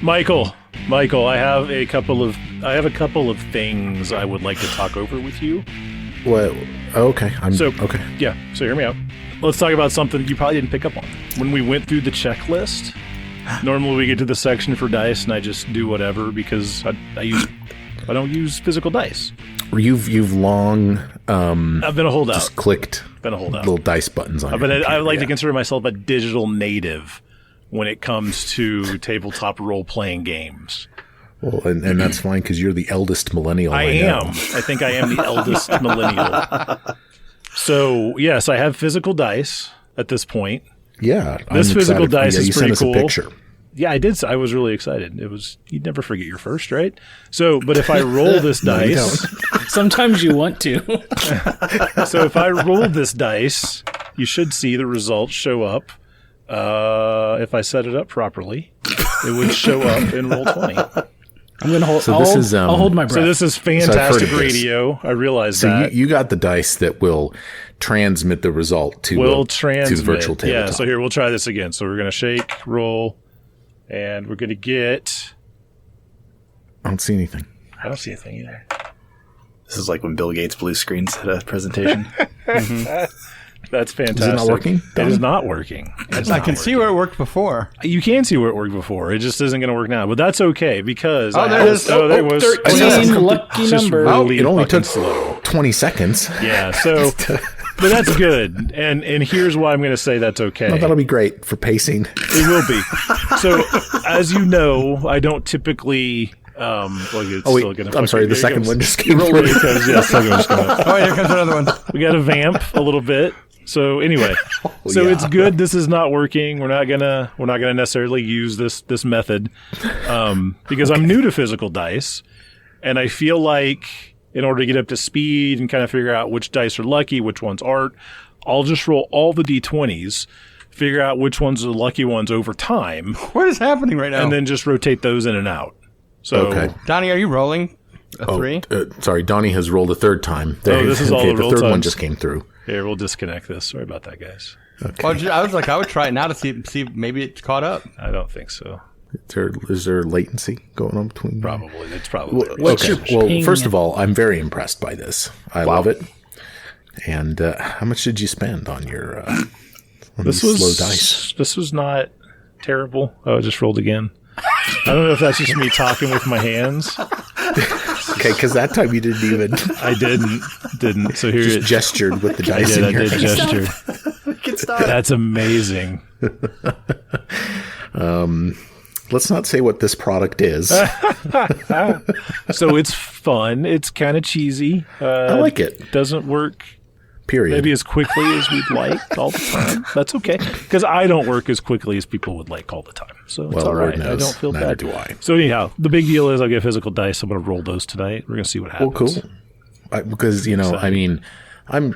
Michael, I have a couple of things I would like to talk over with you. What? Okay. Okay. Yeah. So hear me out. Let's talk about something you probably didn't pick up on. When we went through the checklist, normally we get to the section for dice, and I just do whatever because I don't use physical dice. You've long I've been a holdout. Just clicked been a holdout. Little dice buttons on. I like to consider myself a digital native when it comes to tabletop role-playing games. Well, and that's fine because you're the eldest millennial. I am. I think I am the eldest millennial. So, yes, I have physical dice at this point. Yeah. This physical dice is pretty cool. You sent us a picture. Yeah, I did. I was really excited. You'd never forget your first, right? So, but if I roll this dice... Sometimes you want to. So if I roll this dice, you should see the results show up. If I set it up properly, it would show up in Roll20. I'm going to hold. So I'll hold my breath. So this is fantastic radio. I realize that. So you got the dice that will transmit the result to the virtual tabletop. Yeah. So here we'll try this again. So we're going to shake, roll, and we're going to get. I don't see anything. I don't see anything either. This is like when Bill Gates blue screens at a presentation. Mm-hmm. That's fantastic. Is it not working? It is not working. I can see where it worked before. You can see where it worked before. It just isn't going to work now. But that's okay because... there it is. There it was. 13, lucky number. Really it only took slow. 20 seconds. Yeah, so... But that's good. And here's why I'm going to say that's okay. Well, that'll be great for pacing. It will be. So, as you know, I don't typically... I'm sorry, the second one just came through. The second one just came up. Oh, here comes another one. We got to vamp a little bit. So anyway, It's good. This is not working. We're not gonna necessarily use this method because I'm new to physical dice, and I feel like in order to get up to speed and kind of figure out which dice are lucky, which ones aren't, I'll just roll all the d20s, figure out which ones are the lucky ones over time. What is happening right now? And then just rotate those in and out. So, okay. Donnie, are you rolling a 3? Sorry, Donnie has rolled a third time. This is all the roll third times. One just came through. Here, we'll disconnect this. Sorry about that, guys. Okay. Well, I was like, I would try it now to see if maybe it's caught up. I don't think so. Is there latency going on between? Probably. It's probably. Well, first of all, I'm very impressed by this. I love it. And how much did you spend on your slow dice? This was not terrible. Oh, I just rolled again. I don't know if that's just me talking with my hands. Okay, because that time you didn't even. I didn't. So here just gestured with the dice. I did gesture. That's amazing. Let's not say what this product is. So it's fun. It's kind of cheesy. I like it. Doesn't work. Period. Maybe as quickly as we'd like all the time. That's okay. Because I don't work as quickly as people would like all the time. So it's all right. I don't feel bad. Do I. So anyhow, the big deal is I'll get physical dice. I'm going to roll those tonight. We're going to see what happens. Well, cool. Because,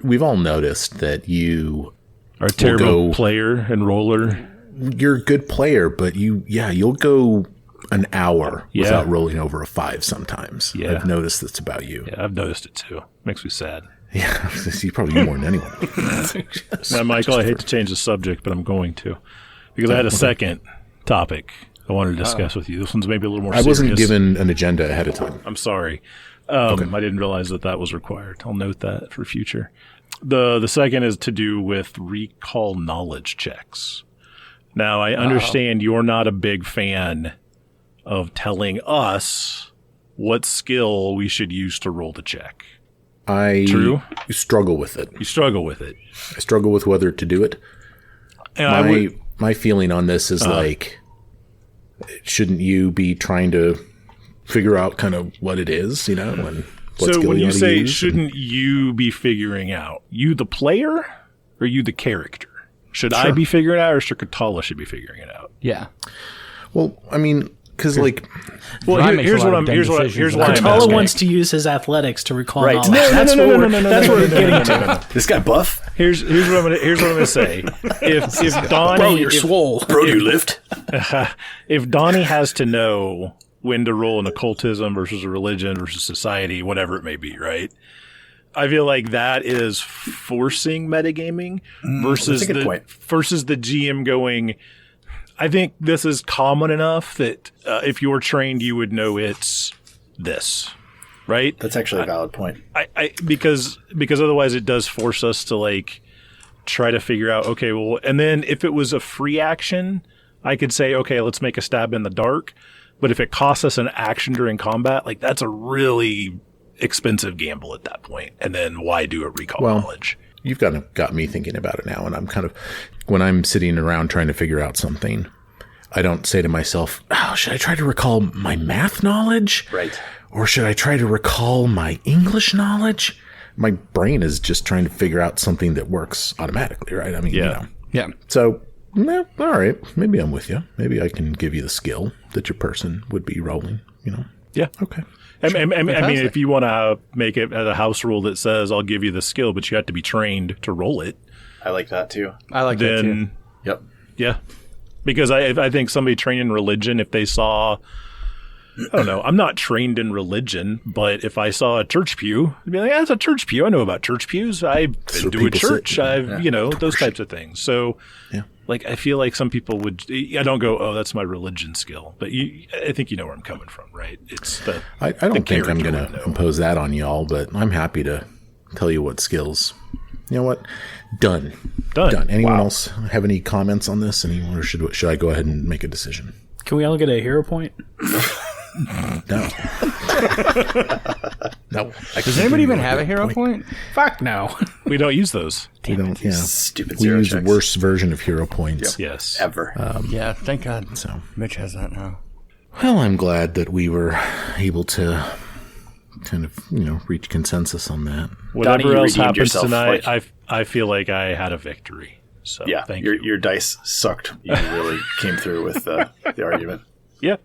we've all noticed that you are a terrible player and roller. You're a good player, but you'll go an hour without rolling over a 5 sometimes. Yeah. I've noticed this about you. Yeah, I've noticed it too. Makes me sad. Yeah, you probably do more than anyone. Now, Michael, I hate to change the subject, but I'm going to. Because I had a second topic I wanted to discuss with you. This one's maybe a little more serious. I wasn't given an agenda ahead of time. I'm sorry. I didn't realize that was required. I'll note that for future. The second is to do with recall knowledge checks. Now, I understand you're not a big fan of telling us what skill we should use to roll the check. True? Struggle with it. You struggle with it. I struggle with whether to do it. And my feeling on this is shouldn't you be trying to figure out kind of what it is, and what so when you say use shouldn't you be figuring out, you the player or you the character? Should I be figuring it out or should Katala should be figuring it out? Yeah. Well, because here's why I'm Katala wants to use his athletics to recall knowledge. No, that's what we're getting to. This guy buff. Here's what I'm gonna say. If Donnie, bro, you're swole. Bro, do you lift? If Donnie has to know when to roll an occultism versus a religion versus society, whatever it may be, right? I feel like that is forcing metagaming versus the GM going, I think this is common enough that if you're trained, you would know it's this, right? That's actually a valid point. Because otherwise it does force us to like try to figure out, okay, well, and then if it was a free action, I could say, okay, let's make a stab in the dark. But if it costs us an action during combat, like that's a really expensive gamble at that point. And then why do a recall knowledge? You've got me thinking about it now, and I'm kind of, when I'm sitting around trying to figure out something, I don't say to myself, oh, should I try to recall my math knowledge? Right. Or should I try to recall my English knowledge? My brain is just trying to figure out something that works automatically, right? I mean, Yeah. So, all right, maybe I'm with you. Maybe I can give you the skill that your person would be rolling, Yeah. Okay. I mean, if you want to make it as a house rule that says I'll give you the skill, but you have to be trained to roll it. I like that too. I like that too. Yep. Yeah. Because I think somebody trained in religion, if they saw, I don't know, I'm not trained in religion, but if I saw a church pew, I'd be like, that's a church pew. I know about church pews. I've been to a church. Those types of things. So, like, I feel like some people would, I don't go, oh, that's my religion skill. But I think you know where I'm coming from, right? It's I don't think I'm going to impose that on y'all, but I'm happy to tell you what skills. You know what? Done. Anyone else have any comments on this? Or should I go ahead and make a decision? Can we all get a hero point? No. No. Does anybody even have a hero point? Fuck no. We don't use those. We don't. Yeah. Stupid We zero use checks. the worst version of hero points. Yes. Ever. Yeah, thank God. So, Mitch has that now. well, I'm glad that we were able to kind of, reach consensus on that. Whatever Donnie, you else redeemed happens yourself, tonight, like- I feel like I had a victory. So Yeah, thank you. your dice sucked. You really came through with the argument. Yeah.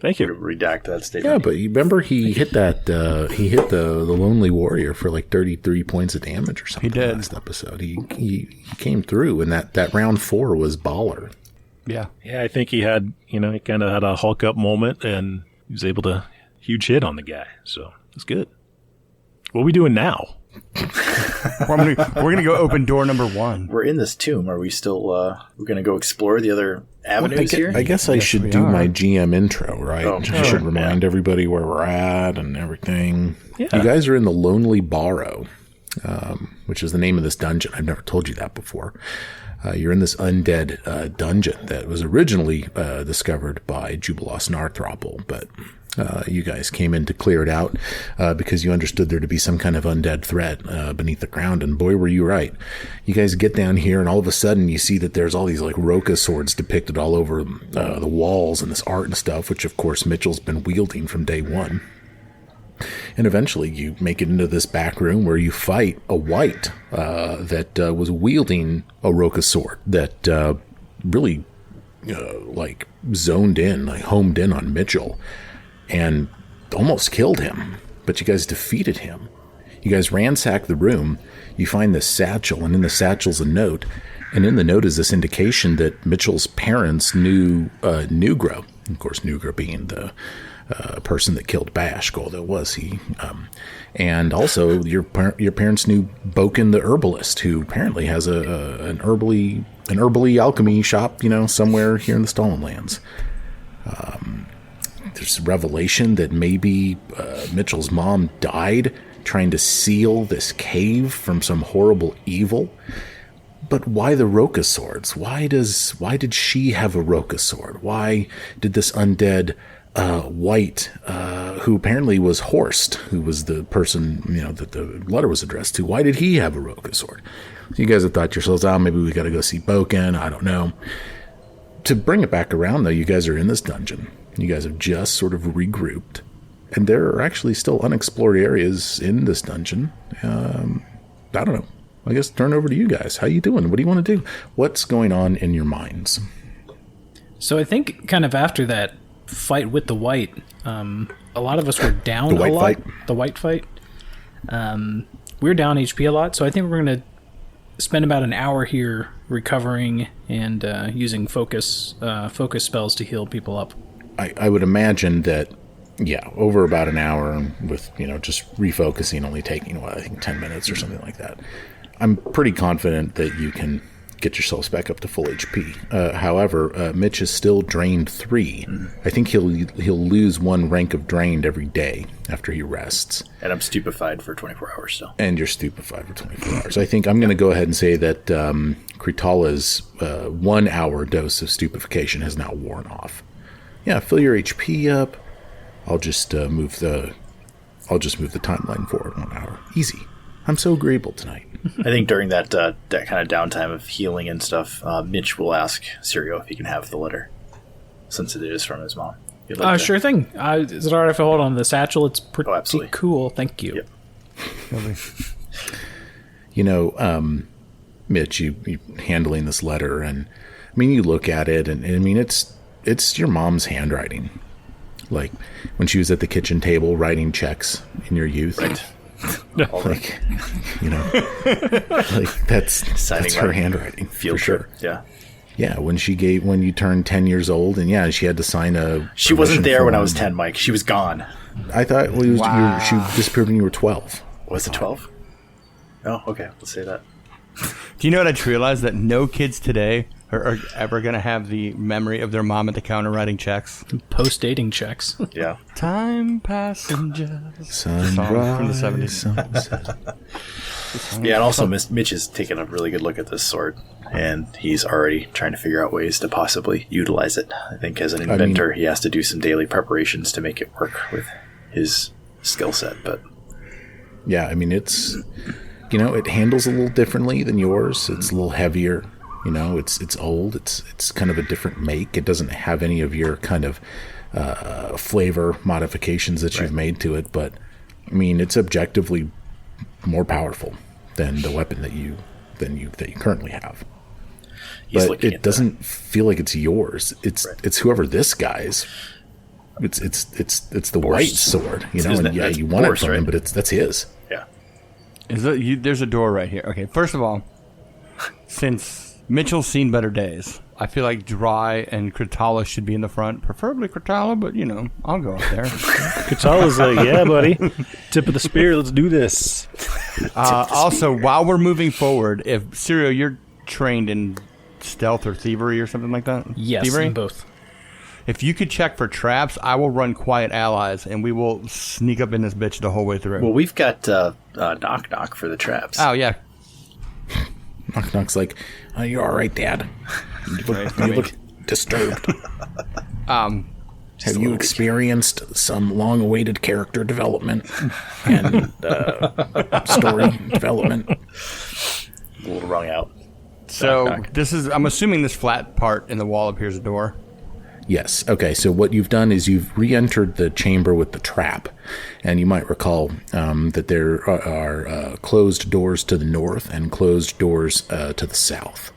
Thank you. Redact that statement. Yeah, but you remember he hit that, he hit the Lonely Warrior for like 33 points of damage or something. He did. Last episode. He came through, and that round 4 was baller. Yeah. Yeah, I think he had, he kind of had a Hulk up moment, and he was able to huge hit on the guy. So it's good. What are we doing now? We're gonna go open door number 1. We're in this tomb. Are we still? We're going to go explore the other avenues here. I guess I should do my GM intro, right? Oh, I should remind everybody where we're at and everything. Yeah. You guys are in the Lonely Barrow, which is the name of this dungeon. I've never told you that before. You're in this undead dungeon that was originally discovered by Jubilos Narthropple, but you guys came in to clear it out because you understood there to be some kind of undead threat beneath the ground, and boy, were you right. You guys get down here, and all of a sudden you see that there's all these like Roka swords depicted all over the walls and this art and stuff, which of course Mitchell's been wielding from day one. And eventually you make it into this back room where you fight a wight that was wielding a Roka sword that really like zoned in, like homed in on Mitchell and almost killed him. But you guys defeated him. You guys ransack the room. You find this satchel, and in the satchel's a note. And in the note is this indication that Mitchell's parents knew Nugra. Of course, Nugra being the person that killed Bashk, although was he. And also, your parents knew Boken the herbalist, who apparently has an herbally alchemy shop, somewhere here in the Stolen Lands. There's a revelation that maybe Mitchell's mom died trying to seal this cave from some horrible evil. But why the Roka swords? Why did she have a Roka sword? Why did this undead wight, who apparently was Horst, who was the person, that the letter was addressed to, why did he have a Roka sword? So you guys have thought to yourselves, maybe we got to go see Boken. I don't know. To bring it back around, though, you guys are in this dungeon. You guys have just sort of regrouped. And there are actually still unexplored areas in this dungeon. I don't know. I guess turn over to you guys. How you doing? What do you want to do? What's going on in your minds? So I think kind of after that fight with the wight, a lot of us were down The a white lot. fight? The white fight. We were down HP a lot, so I think we're going to spend about an hour here recovering and using focus spells to heal people up. I would imagine that, over about an hour with, just refocusing only taking, I think 10 minutes or something like that. I'm pretty confident that you can get yourselves back up to full HP. However, Mitch is still drained 3. I think he'll lose 1 rank of drained every day after he rests. And I'm stupefied for 24 hours still. And you're stupefied for 24 hours. I think I'm going to go ahead and say that Kritala's 1 hour dose of stupefaction has now worn off. Yeah, fill your HP up. I'll just move the timeline forward 1 hour. Easy. I'm so agreeable tonight. I think during that kind of downtime of healing and stuff, Mitch will ask Sirio if he can have the letter, since it is from his mom. Sure thing. Is it all right if I hold on to the satchel? It's pretty absolutely cool. Thank you. Yep. You know, Mitch, you handling this letter, and I mean, you look at it, and I mean, it's your mom's handwriting, like when she was at the kitchen table writing checks in your youth. Right. Like, you know, like that's her handwriting for sure. Yeah. Yeah, when you turned 10 years old, and yeah, she had to sign a. She wasn't there when I was 10, Mike. She was gone. I thought she disappeared when you were 12. Was it 12? Oh, okay. Let's say that. Do you know what I just realized? That no kids today are ever going to have the memory of their mom at the counter writing checks. Post-dating checks. Yeah. Time passengers. Sunrise from the 70s. Yeah, and also Mitch is taking a really good look at this sword, and he's already trying to figure out ways to possibly utilize it. I think as an inventor, he has to do some daily preparations to make it work with his skill set. But yeah, I mean, it's, you know, it handles a little differently than yours. It's a little heavier. You know, it's old. It's kind of a different make. It doesn't have any of your kind of flavor modifications that you've made to it. But I mean, it's objectively more powerful than the weapon that you currently have. But it doesn't feel like it's yours. It's whoever this guy's. It's the white sword. You know, and you want it from him, but that's his. Yeah. There's a door right here. Okay, first of all, since Mitchell's seen better days, I feel like Dry and Kritala should be in the front. Preferably Kritala, but, you know, I'll go up there. Kritala's like, yeah, buddy. Tip of the spear, let's do this. Also, while we're moving forward, if, Sirio, you're trained in stealth or thievery or something like that? Yes, thievery? in both. If you could check for traps, I will run quiet allies, and we will sneak up in this bitch the whole way through. Well, we've got Knock Knock for the traps. Oh, yeah. Knock Knock's like, oh, you all right, Dad? You look disturbed. Have you experienced some long-awaited character development and story development? A little wrung out. So Knock. I'm assuming this flat part in the wall appears a door. Yes. Okay. So what you've done is you've re-entered the chamber with the trap, and you might recall that there are closed doors to the north and closed doors to the south.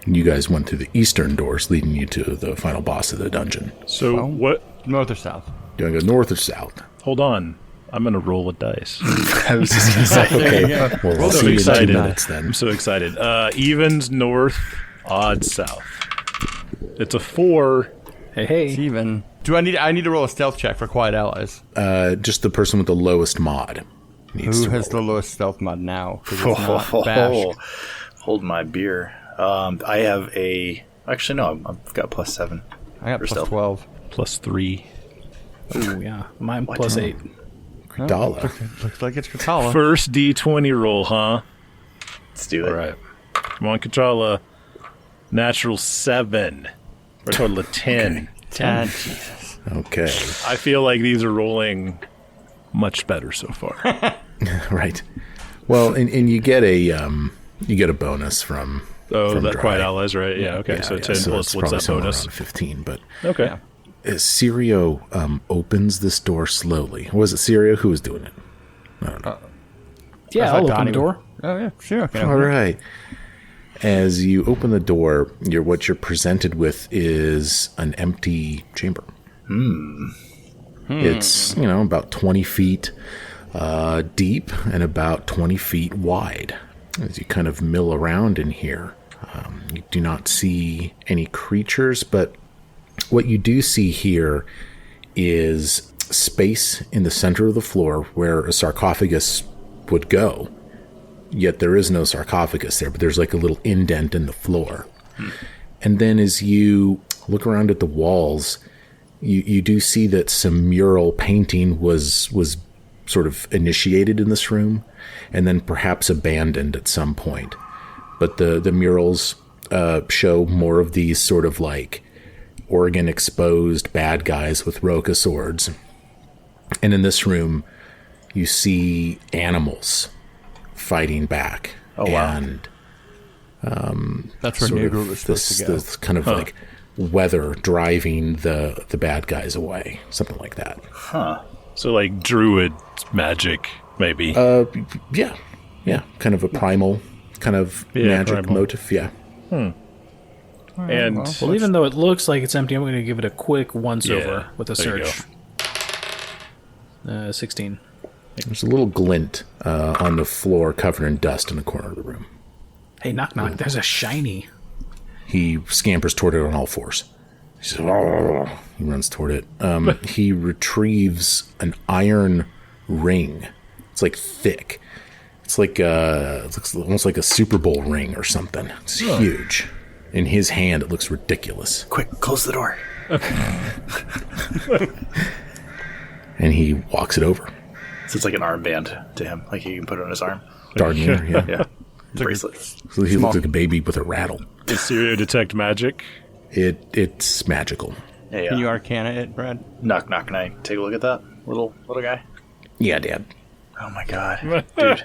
You guys went through the eastern doors, leading you to the final boss of the dungeon. So what? North or south? Do you want to go north or south? Hold on. I'm going to roll a dice. I was just going to say. Okay. Well, we'll see you in 2 minutes then. I'm so excited. Evens north, odds south. It's a 4. Hey. It's even. I need to roll a stealth check for quiet allies. Just the person with the lowest mod needs Who has the lowest stealth mod now? 'Cause it's not bashed. Hold my beer. I have actually no, I've got +7. I got stealth. +12. +3. Oh, yeah. Mine +8. Dollar. Looks like it's Kritala. First D20 roll, huh? Let's do it. All right. Come on, Katala. Natural 7. For a total of 10. 10. Okay. I feel like these are rolling much better so far. Right. Well, and you get a bonus from. Oh, from that Dry. quiet allies, right? Yeah. Okay. Yeah, so yeah, 10 so plus it's what's probably that somewhere bonus? around 15, but Okay. Yeah. Sirio opens this door slowly. Was it Sirio who was doing it? I don't know. Yeah, I'll open the door. Oh, yeah, sure. Okay. All right. As you open the door, what you're presented with is an empty chamber. It's, about 20 feet deep and about 20 feet wide. As you kind of mill around in here, you do not see any creatures, but what you do see here is space in the center of the floor where a sarcophagus would go. yet there is no sarcophagus there, but there's like a little indent in the floor. And then as you look around at the walls, you do see that some mural painting was sort of initiated in this room and then perhaps abandoned at some point. But the murals show more of these sort of like Oregon exposed bad guys with roca swords. And in this room, you see animals fighting back. Oh, wow. And That's where Negro was supposed to go. this kind of like weather driving the bad guys away, something like that. So like druid magic, maybe. Yeah, kind of a primal kind of magic primal. motif. Yeah. And Well, even though it looks like it's empty, I'm going to give it a quick once-over with a there you search. 16. There's a little glint on the floor covered in dust in the corner of the room. Hey, knock, knock. There's a shiny. He scampers toward it on all fours. He says, he runs toward it. He retrieves an iron ring. It's like thick. It's like it looks almost like a Super Bowl ring or something. It's huge. In his hand, it looks ridiculous. Quick, close the door. And he walks it over. So it's like an armband to him. Like he can put it on his arm. Darn near, yeah. Yeah. Bracelet. So he looks like a baby with a rattle. does Syrio detect magic? It's magical. Hey, Can you arcana it, Brad? knock, knock, can I take a look at that little guy? Yeah, Dad. Oh my god, dude!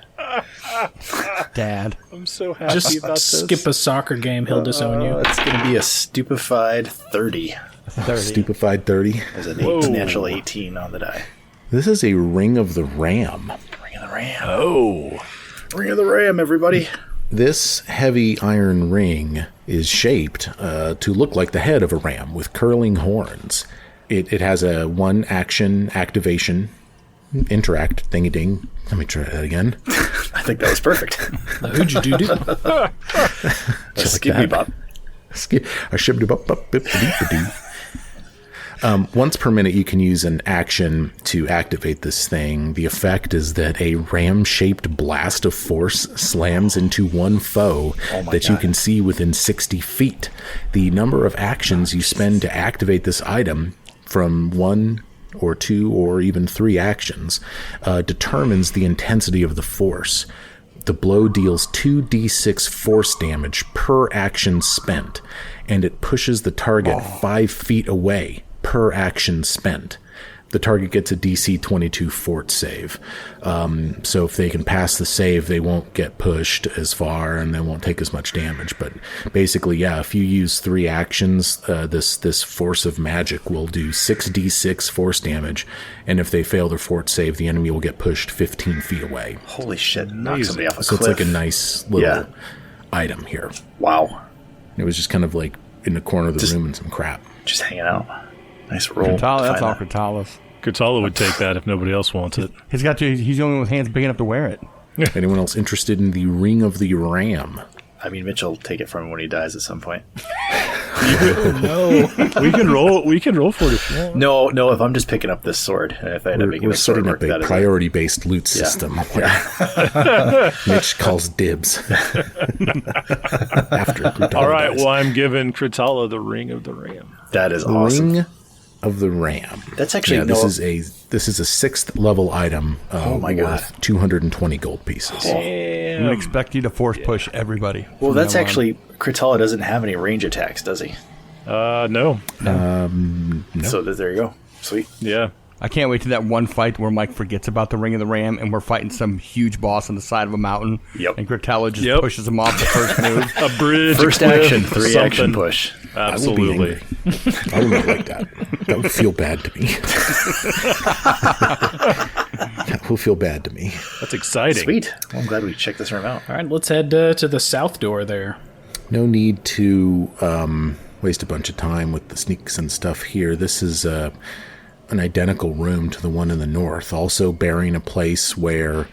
Dad. I'm so happy Just about this. skip a soccer game. He'll disown you. It's gonna be a stupefied 30. 30. Stupefied 30. There's a Whoa. natural 18 on the die. This is a Ring of the Ram. Ring of the Ram. Oh. Ring of the Ram, everybody. This heavy iron ring is shaped to look like the head of a ram with curling horns. It has a one action activation, interact, ding-a-ding. Let me try that again. I think that was perfect. Who'd you do? Skip me, Bob. Once per minute, you can use an action to activate this thing. The effect is that a ram-shaped blast of force slams into one foe that you can see within 60 feet. The number of actions you spend to activate this item, from 1 or 2 or even 3 actions, determines the intensity of the force. The blow deals 2d6 force damage per action spent, and it pushes the target 5 feet away per action spent. The target gets a DC 22 fort save. So if they can pass the save, they won't get pushed as far and they won't take as much damage. But basically, yeah, if you use 3 actions, this force of magic will do 6d6 force damage. And if they fail their fort save, the enemy will get pushed 15 feet away. Holy shit! Knock somebody off a So cliff. it's like a nice little item here. Wow. It was just kind of like in the corner of the room and some crap. Just hanging out. Nice roll. Cortala, that's Find all that. Cortalis. Katala would take that if nobody else wants it. He's the only one with hands big enough to wear it. Anyone else interested in the Ring of the Ram? I mean, Mitch will take it from him when he dies at some point. No. We can roll for it if you want. No. If I'm just picking up this sword, and if I end up making We're my sword setting work, up that a is priority-based loot system. Mitch calls dibs. After Grutala All right, dies. well, I'm giving Kritala the Ring of the Ram. that is awesome. Ring of the Ram. That's actually this is a 6th level item. my worth 220 gold pieces. I'm going to expect you to force push everybody. Well, from that's now on. actually Kritala doesn't have any range attacks, does he? No. So there you go. Sweet. Yeah. I can't wait to that one fight where Mike forgets about the Ring of the Ram and we're fighting some huge boss on the side of a mountain. Yep. And Gratella just pushes him off the first move. A bridge. First a cliff, action, 3 action something. push. Absolutely. I would not like that. That would feel bad to me. That will feel bad to me. That's exciting. Sweet. Well, I'm glad we checked this room out. All right, let's head to the south door there. No need to waste a bunch of time with the sneaks and stuff here. This is an identical room to the one in the north, also bearing a place where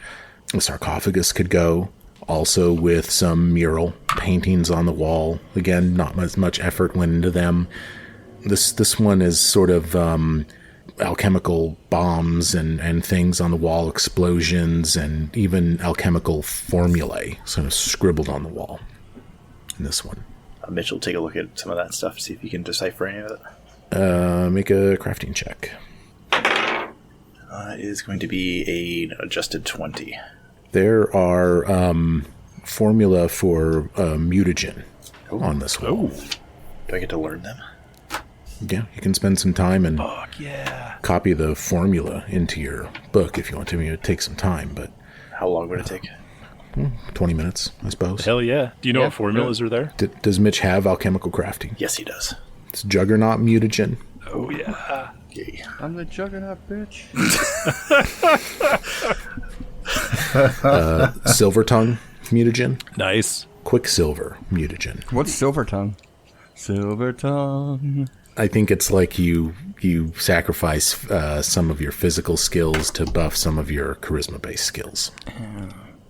a sarcophagus could go, also with some mural paintings on the wall. Again, not as much effort went into them. This one is sort of alchemical bombs and things on the wall, explosions, and even alchemical formulae sort of scribbled on the wall in this one. Mitchell, take a look at some of that stuff, see if you can decipher any of it. Make a crafting check. It is going to be an adjusted 20. There are formula for mutagen on this wall. Do I get to learn them? Yeah, you can spend some time and Yeah. copy the formula into your book if you want to. I mean, it takes some time, but How long would it take? 20 minutes, I suppose. Hell yeah. Do you know what formulas are there? Does Mitch have alchemical crafting? Yes, he does. It's Juggernaut mutagen. Oh, yeah. Yay. I'm the juggernaut, bitch. Silver tongue mutagen. Nice. Quicksilver mutagen. What's silver tongue? Silver tongue. I think it's like you sacrifice some of your physical skills to buff some of your charisma-based skills.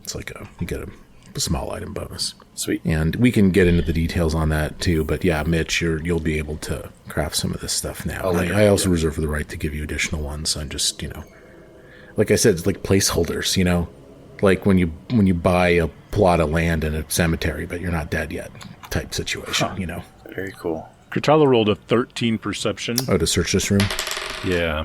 It's like you get a small item bonus. Sweet. And we can get into the details on that too. But yeah, Mitch, you'll be able to craft some of this stuff now. I also reserve the right to give you additional ones. I'm just, like I said, it's like placeholders, like when you buy a plot of land in a cemetery, but you're not dead yet type situation, Very cool. Cortala rolled a 13 perception. Oh, to search this room? Yeah.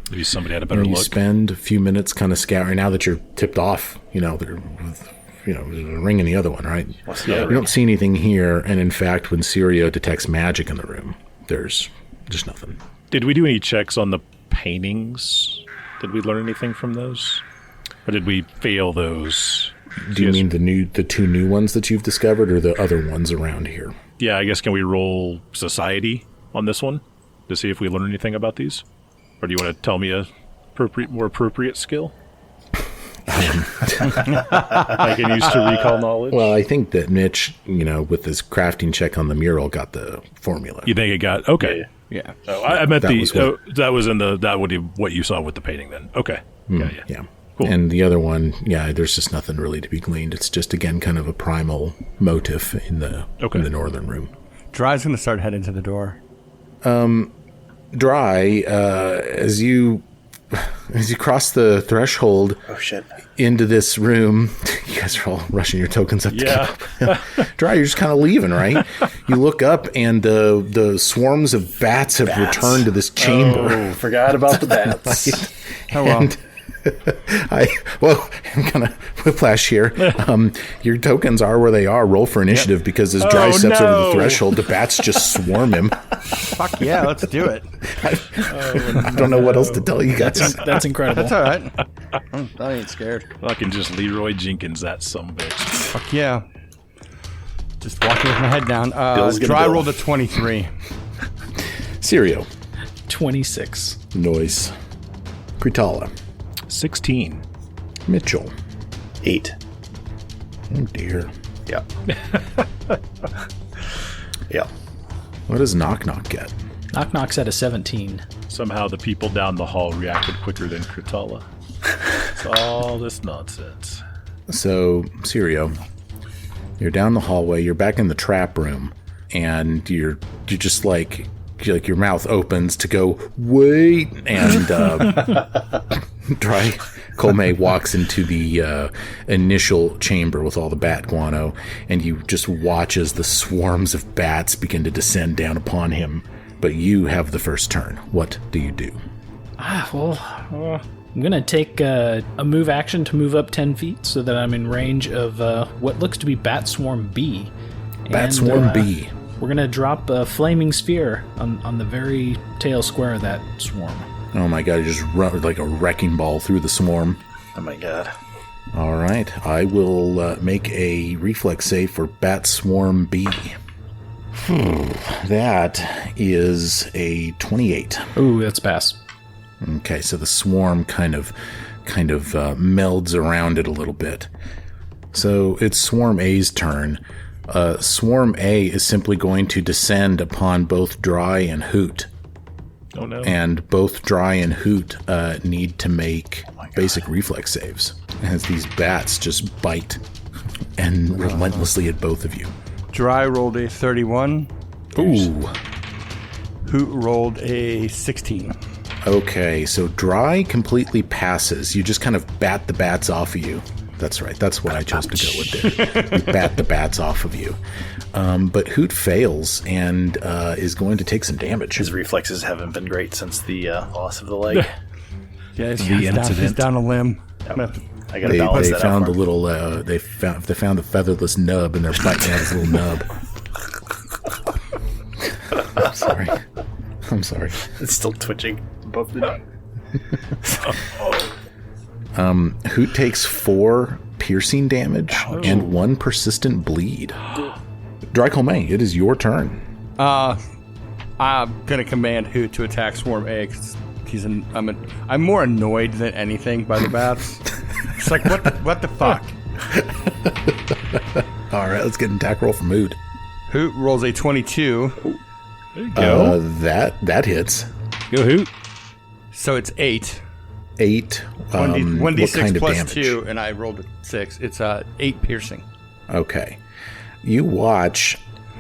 Maybe somebody had a better And you look. spend a few minutes kind of scouring. Now that you're tipped off, there's a ring in the other one, right? Yeah. You don't see anything here, and in fact, when Sirio detects magic in the room, there's just nothing. Did we do any checks on the paintings? Did we learn anything from those? Or did we fail those? Do you mean the two new ones that you've discovered, or the other ones around here? Yeah, I guess can we roll society on this one to see if we learn anything about these? Or do you want to tell me a more appropriate skill? I can use to recall knowledge. Well, I think that Mitch, with his crafting check on the mural, got the formula. You think it got okay? Yeah. Oh, I meant That was that was in what you saw with the painting. Then okay, Yeah. Cool. And the other one, there's just nothing really to be gleaned. It's just, again, kind of a primal motif in the northern room. Dry's going to start heading to the door. Dry, as you cross the threshold Oh, shit. into this room, you guys are all rushing your tokens up. Yeah. To Dry, you're just kind of leaving, right? You look up, and the swarms of bats have returned to this chamber. Oh, forgot about the bats. Oh, well. I'm gonna whiplash here. Your tokens are where they are. Roll for initiative because as Dry steps over the threshold, the bats just swarm him. Fuck yeah, let's do it. I don't know what else to tell you guys. That's incredible. That's all right. I ain't scared. Fucking just Leroy Jenkins, that sumbitch. Fuck yeah. Just walking with my head down. Bill's gonna Dry bill. rolled a 23. Sirio, 26. Noise, Kritala, 16. Mitchell. 8. Oh dear. Yeah. Yeah. What does Knock Knock get? Knock Knock's at a 17. Somehow the people down the hall reacted quicker than Cortala. It's all this nonsense. So, Sirio, you're down the hallway. You're back in the trap room, and you're just like your mouth opens to go wait, and Dry Colme walks into the initial chamber with all the bat guano, and you just watch as the swarms of bats begin to descend down upon him. But you have the first turn. What do you do? I'm going to take a move action to move up 10 feet so that I'm in range of what looks to be Bat Swarm B. Bat Swarm B. We're going to drop a flaming sphere on the very tail square of that swarm. Oh my god, you just run like a wrecking ball through the swarm. Oh, my God. All right, I will make a reflex save for Bat Swarm B. That is a 28. Ooh, that's pass. Okay, so the swarm kind of melds around it a little bit. So it's Swarm A's turn. Swarm A is simply going to descend upon both Dry and Hoot. Oh no. And both Dry and Hoot need to make basic reflex saves as these bats just bite and relentlessly at both of you. Dry rolled a 31. Ooh. Hoot rolled a 16. Okay, so dry completely passes. You just kind of bat the bats off of you. That's right. That's what I chose to go with there. You bat the bats off of you. But Hoot fails and is going to take some damage. His reflexes haven't been great since the loss of the leg. Yeah, he's down a limb. Yep. I gotta balance They that found out the for him. little. They found the featherless nub, and they're biting out his little nub. I'm sorry. It's still twitching above the knee. Hoot takes 4 piercing damage and 1 persistent bleed. Draco-May, it is your turn. I'm gonna command Hoot to attack Swarm A because I'm more annoyed than anything by the bats. It's like what the fuck? All right, let's get an attack roll from Hoot. Hoot rolls a 22, There you go. That hits. Go Hoot. so it's 8. 8. 1d6 what kind of plus damage? 2, and I rolled a 6. It's 8 piercing. Okay. You watch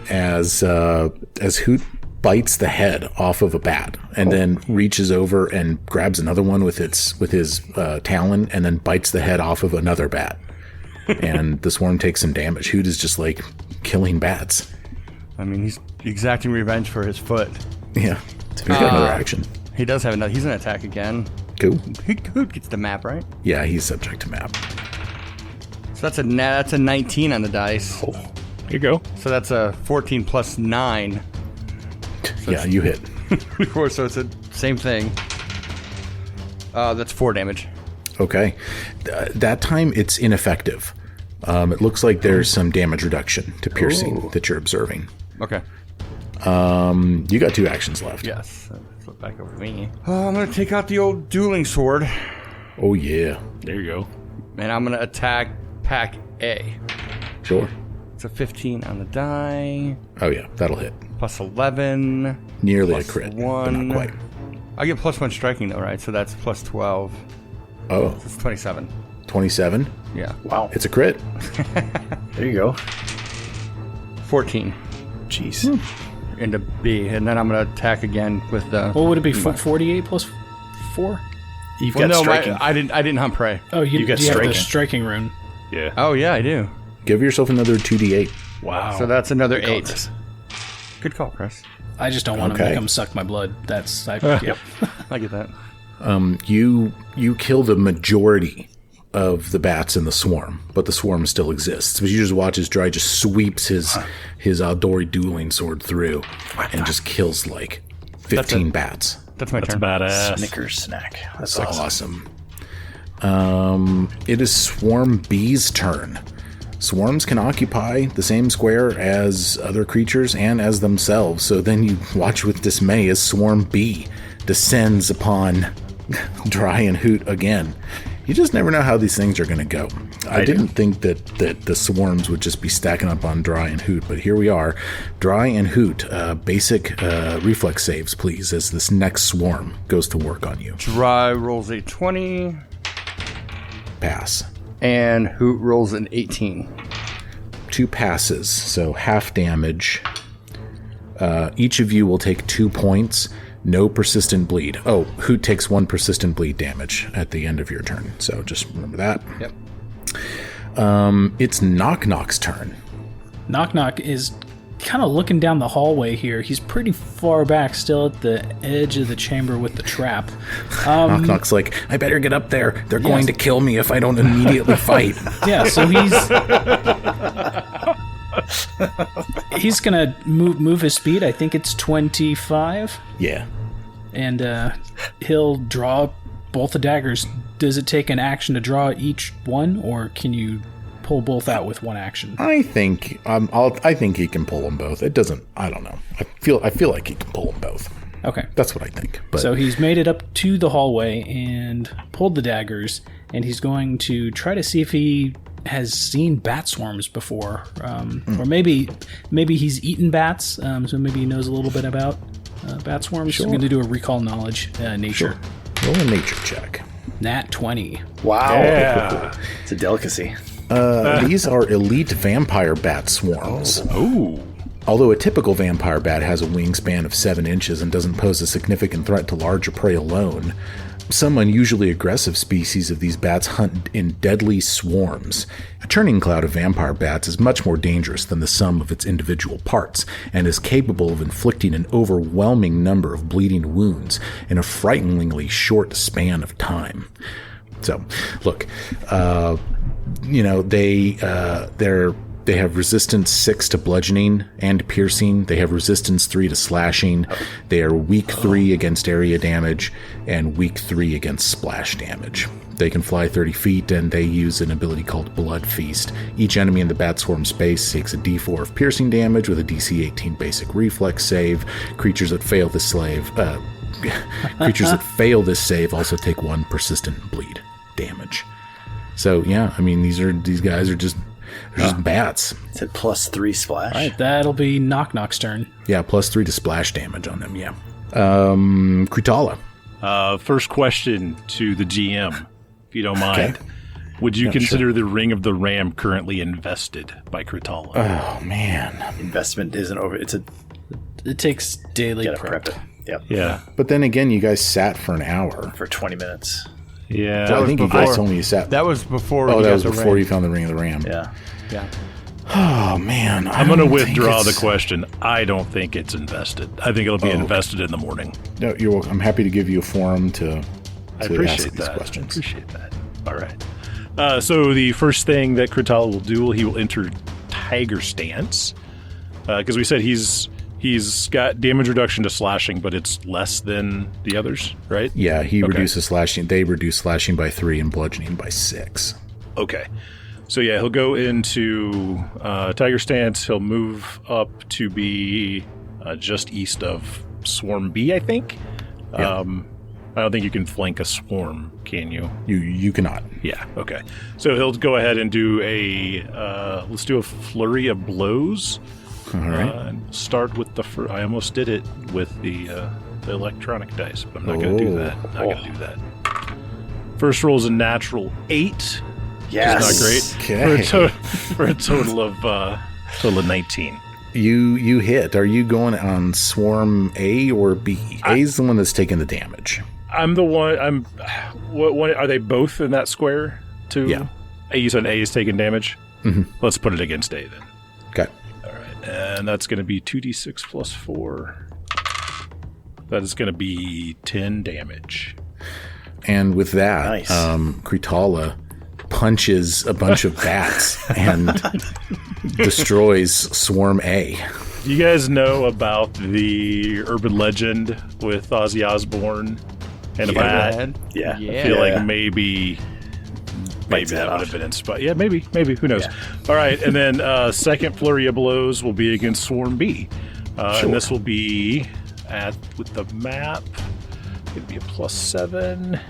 as Hoot bites the head off of a bat and then reaches over and grabs another one with his talon and then bites the head off of another bat. And the swarm takes some damage. Hoot is just like killing bats. I mean, he's exacting revenge for his foot. Yeah. He's got another action. He does have another. He's gonna attack again. Cool. Hoot gets the map, right? Yeah, he's subject to map. So that's a 19 on the dice. Here you go. So that's a 14 plus 9. Yeah, you hit. So it's the same thing. That's 4 damage. Okay. That time it's ineffective. It looks like there's some damage reduction to piercing that you're observing. Okay. You got 2 actions left. Yes. Flip back over to me. I'm gonna take out the old dueling sword, Oh, yeah. There you go. and I'm gonna attack Pack A. Sure. It's a 15 on the die, Oh, yeah. That'll hit. plus 11. Nearly Plus a crit, but 1. not quite. I get plus 1 striking though, right? So that's plus 12. Oh, It's 27. 27. Yeah. Wow. It's a crit. There you go. 14 Jeez. into B, and then I'm gonna attack again with the. What would it be? 48 plus 4? You've Well, got no, striking. I didn't hunt prey. Oh, you got do you have the striking. striking rune. Yeah. Oh yeah, I do. Give yourself another 2d8. Wow. So that's another Call 8. this. Good call, Chris. I just don't want to Okay. make him suck my blood. Yep. I get that. You kill the majority of the bats in the swarm, but the swarm still exists. But you just watch as Dry just sweeps his Aldori dueling sword through and just kills like 15 bats. That's my That's turn. badass. Snickers snack. That's That's awesome. awesome. It is Swarm B's turn. Swarms can occupy the same square as other creatures and as themselves, so then you watch with dismay as Swarm B descends upon Dry and Hoot again. You just never know how these things are going to go. I didn't think that the swarms would just be stacking up on Dry and Hoot, but here we are. Dry and Hoot, basic reflex saves, please, as this next swarm goes to work on you. Dry rolls a 20, Pass. and Hoot rolls an 18. 2 passes, so half damage. Each of you will take 2 points. No persistent bleed. Oh, Hoot takes 1 persistent bleed damage at the end of your turn. So just remember that. Yep. It's Knock Knock's turn. Knock Knock is kind of looking down the hallway here. He's pretty far back, still at the edge of the chamber with the trap. Knock Knock's like, I better get up there. They're going to kill me if I don't immediately fight. Yeah, so he's gonna move his speed. I think it's 25, Yeah. and he'll draw both the daggers. Does it take an action to draw each one, or can you pull both out with one action? I think I think he can pull them both. It doesn't. I don't know. I feel like he can pull them both. Okay. That's what I think. But So he's made it up to the hallway and pulled the daggers, and he's going to try to see if he has seen bat swarms before, or maybe he's eaten bats, so maybe he knows a little bit about bat swarms. Sure. I'm going to do a recall knowledge, nature. roll a nature check. Nat 20. Wow. Yeah. It's a delicacy. These are elite vampire bat swarms. Ooh. Although a typical vampire bat has a wingspan of 7 inches and doesn't pose a significant threat to larger prey alone, some unusually aggressive species of these bats hunt in deadly swarms. A churning cloud of vampire bats is much more dangerous than the sum of its individual parts, and is capable of inflicting an overwhelming number of bleeding wounds in a frighteningly short span of time. So, look, they have resistance 6 to bludgeoning and piercing. They have resistance 3 to slashing. They are weak 3 against area damage and weak 3 against splash damage. They can fly 30 feet, and they use an ability called Blood Feast. Each enemy in the bat swarm space takes a d4 of piercing damage with a DC 18 basic reflex save. Creatures that fail this save also take 1 persistent bleed damage. So yeah, I mean these guys are just bats. It said +3 splash. All right, that'll be Knock Knock's turn. Yeah, +3 to splash damage on them. Yeah. Kritala. First question to the GM, if you don't mind. Okay. Would you consider the Ring of the Ram currently invested by Kritala? Oh man, investment isn't over. It takes daily prep. It. Yep. Yeah. But then again, you guys sat for an hour. For 20 minutes. Yeah. So I think you guys told me you sat. That was before. Oh, that was before you found the Ring of the Ram. Yeah. Yeah. Oh man, I'm going to withdraw the question. I don't think it's invested. I think it'll be invested in the morning. No, you're welcome. I'm happy to give you a forum to ask these questions. I appreciate that. All right. So the first thing that Kritala will do, he will enter Tiger Stance, because we said he's got damage reduction to slashing, but it's less than the others, right? Yeah, he reduces slashing. They reduce slashing by 3 and bludgeoning by 6. Okay. So yeah, he'll go into Tiger Stance. He'll move up to be just east of Swarm B, I think. Yeah. I don't think you can flank a swarm, can you? You cannot. Yeah, okay. So he'll go ahead and do let's do a flurry of blows. All right. Start with I almost did it with the electronic dice, but I'm not going to do that. I'm not going to do that. First roll is a natural 8. Yes. It's not great. Okay. For a total of 19. You hit. Are you going on Swarm A or B? A is the one that's taking the damage. I'm the one. What one? Are they both in that square too? Yeah. You said A is taking damage. Mm-hmm. Let's put it against A then. Okay. All right, and that's going to be 2d6 plus 4. That is going to be 10 damage. And with that, nice. Kritala punches a bunch of bats and destroys Swarm A. You guys know about the urban legend with Ozzy Osbourne and a bat? Yeah. I feel like maybe that would have been inspired. Yeah, maybe. Who knows? Yeah. All right, and then second flurry of blows will be against Swarm B. Sure. And this will be with the map. It'd be a +7,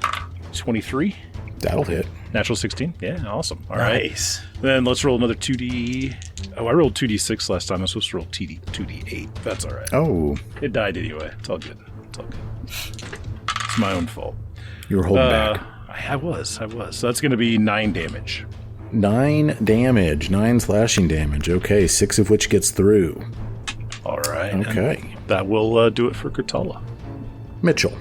23. That'll hit. Natural 16. Yeah, awesome. All nice. Right. Then let's roll another 2D. Oh, I rolled 2D6 last time. I'm supposed to roll 2D8. That's all right. Oh. It died anyway. It's all good. It's my own fault. You were holding back. I was. So that's going to be 9 damage. 9 damage. 9 slashing damage. Okay, 6 of which gets through. All right. Okay. And that will do it for Kritala. Mitchell.